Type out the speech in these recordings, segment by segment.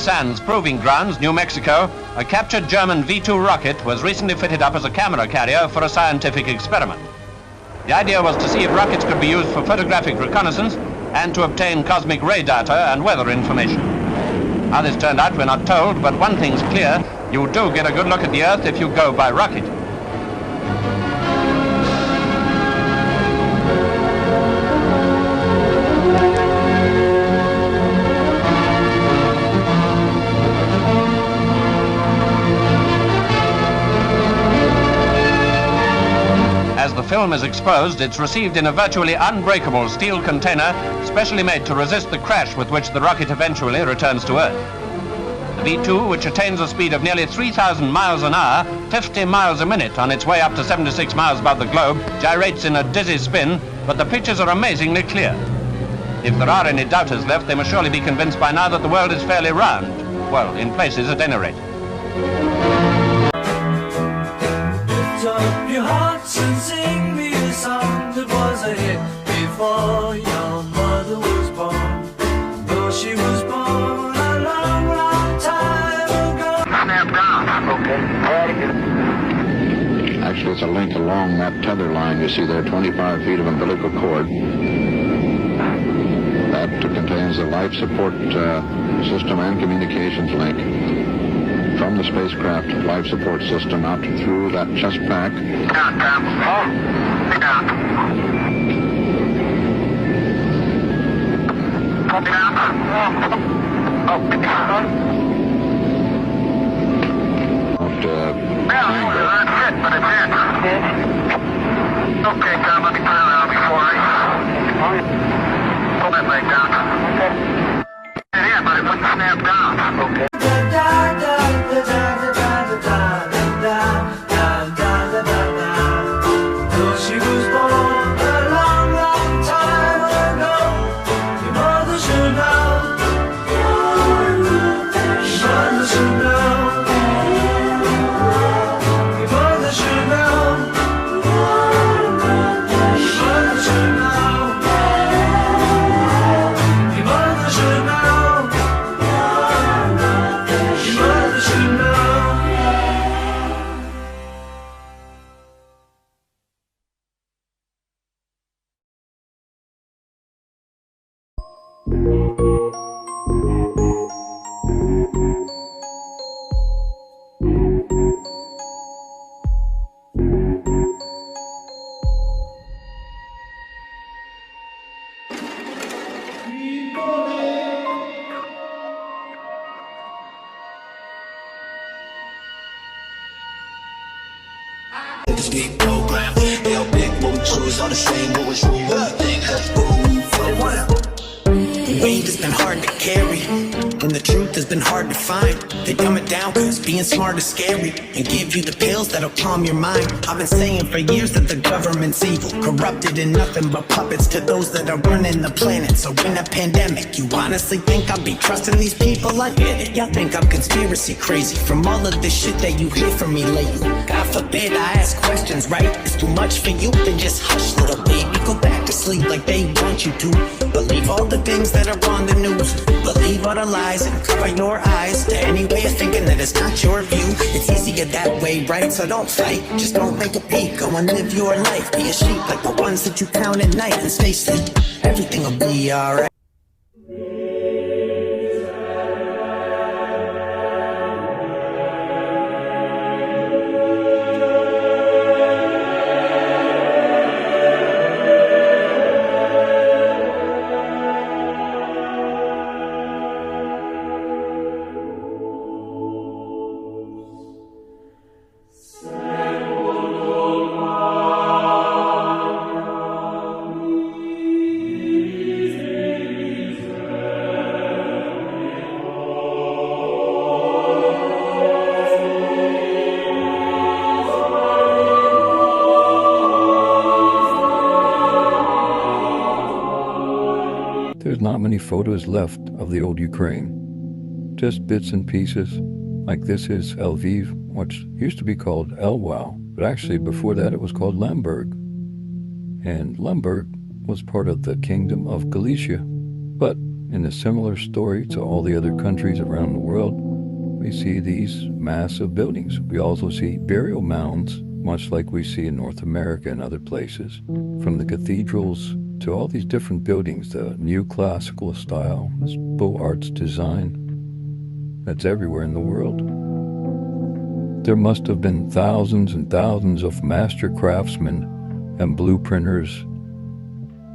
Sands Proving Grounds, New Mexico, a captured German V-2 rocket was recently fitted up as a camera carrier for a scientific experiment. The idea was to see if rockets could be used for photographic reconnaissance and to obtain cosmic ray data and weather information. How this turned out, we're not told, but one thing's clear: you do get a good look at the Earth if you go by rocket. As the film is exposed, it's received in a virtually unbreakable steel container specially made to resist the crash with which the rocket eventually returns to Earth. The V-2, which attains a speed of nearly 3,000 miles an hour, 50 miles a minute on its way up to 76 miles above the globe, gyrates in a dizzy spin, but the pictures are amazingly clear. If there are any doubters left, they must surely be convinced by now that the world is fairly round. Well, in places at any rate. Lift up your hearts and sing me a song that was a hit before your mother was born. Though she was born a long, long time ago. Snap down. Okay. Actually, it's a link along that tether line you see there, 25 feet of umbilical cord. That contains the life support system and communications link from the spacecraft life support system out through that chest pack. Down, down. Oh, down. Pull me down. Oh, that's it, but it's in. Okay, Tom, let me turn around before I pull that leg down. Okay. It in, but it wouldn't snap down. Okay. She was born a long, long time ago. Your mother should know. Your mother should know. Your mother should know. Your mother should know. Your mother should know. Your mother should know. Speed program, they all big, what we choose, all the same, what was true, everything has moved forward. The weight has been hard to carry, and the truth has been hard to find. They dumb it down cause being smart is scary, and give you the pills that'll calm your mind. I've been saying for years that the government's evil, corrupted and nothing but puppets to those that are running the planet. So in a pandemic, you honestly think I'll be trusting these people? I get it, y'all think I'm conspiracy crazy from all of this shit that you hear from me lately. God forbid I ask questions, right? It's too much for you, then just hush, little baby. Go back to sleep like they want you to. Believe all the things that are on the news. Believe all the lies and cover your eyes to any way of thinking that it's not your view. It's easier that way, right? So don't fight, just don't make a peek. Go and live your life, be a sheep like the ones that you count at night and stay asleep. Everything will be alright. There's not many photos left of the old Ukraine. Just bits and pieces, like this is Lviv, which used to be called Lwow, but actually before that it was called Lemberg. And Lemberg was part of the Kingdom of Galicia. But in a similar story to all the other countries around the world, we see these massive buildings. We also see burial mounds, much like we see in North America and other places. From the cathedrals to all these different buildings, the neoclassical style, this Beaux Arts design that's everywhere in the world. There must have been thousands and thousands of master craftsmen and blueprinters,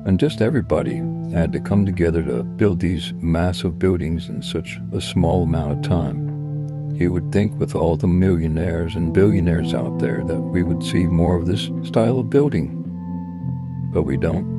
and just everybody had to come together to build these massive buildings in such a small amount of time. You would think with all the millionaires and billionaires out there that we would see more of this style of building, but we don't.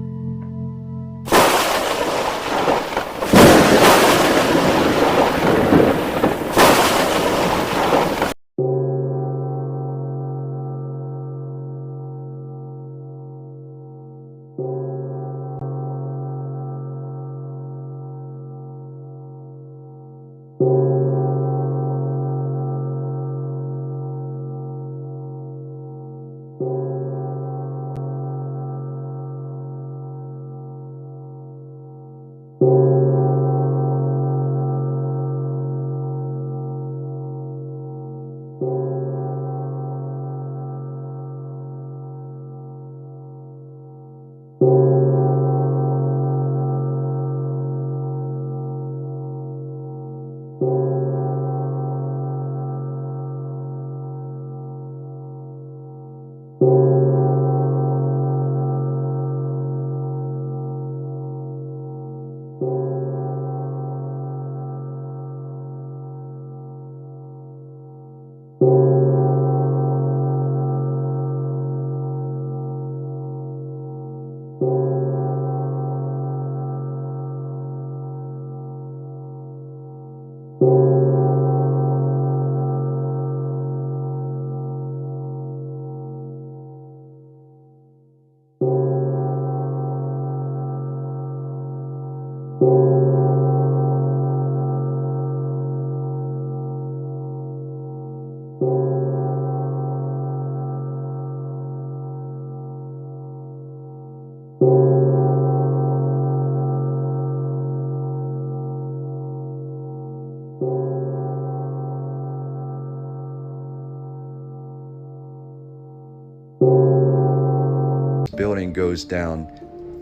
Building goes down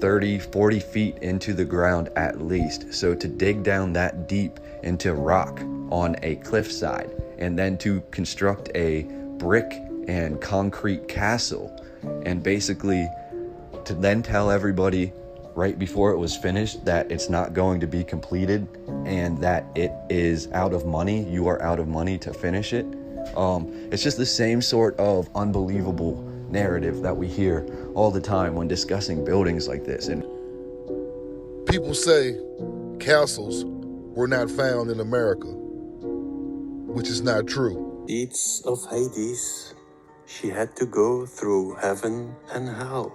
30-40 feet into the ground at least. So to dig down that deep into rock on a cliffside and then to construct a brick and concrete castle and basically to then tell everybody right before it was finished that it's not going to be completed and that it is out of money, you are out of money to finish it. It's just the same sort of unbelievable narrative that we hear all the time when discussing buildings like this. And people say castles were not found in America, which is not true. Deeds of Hades, she had to go through heaven and hell.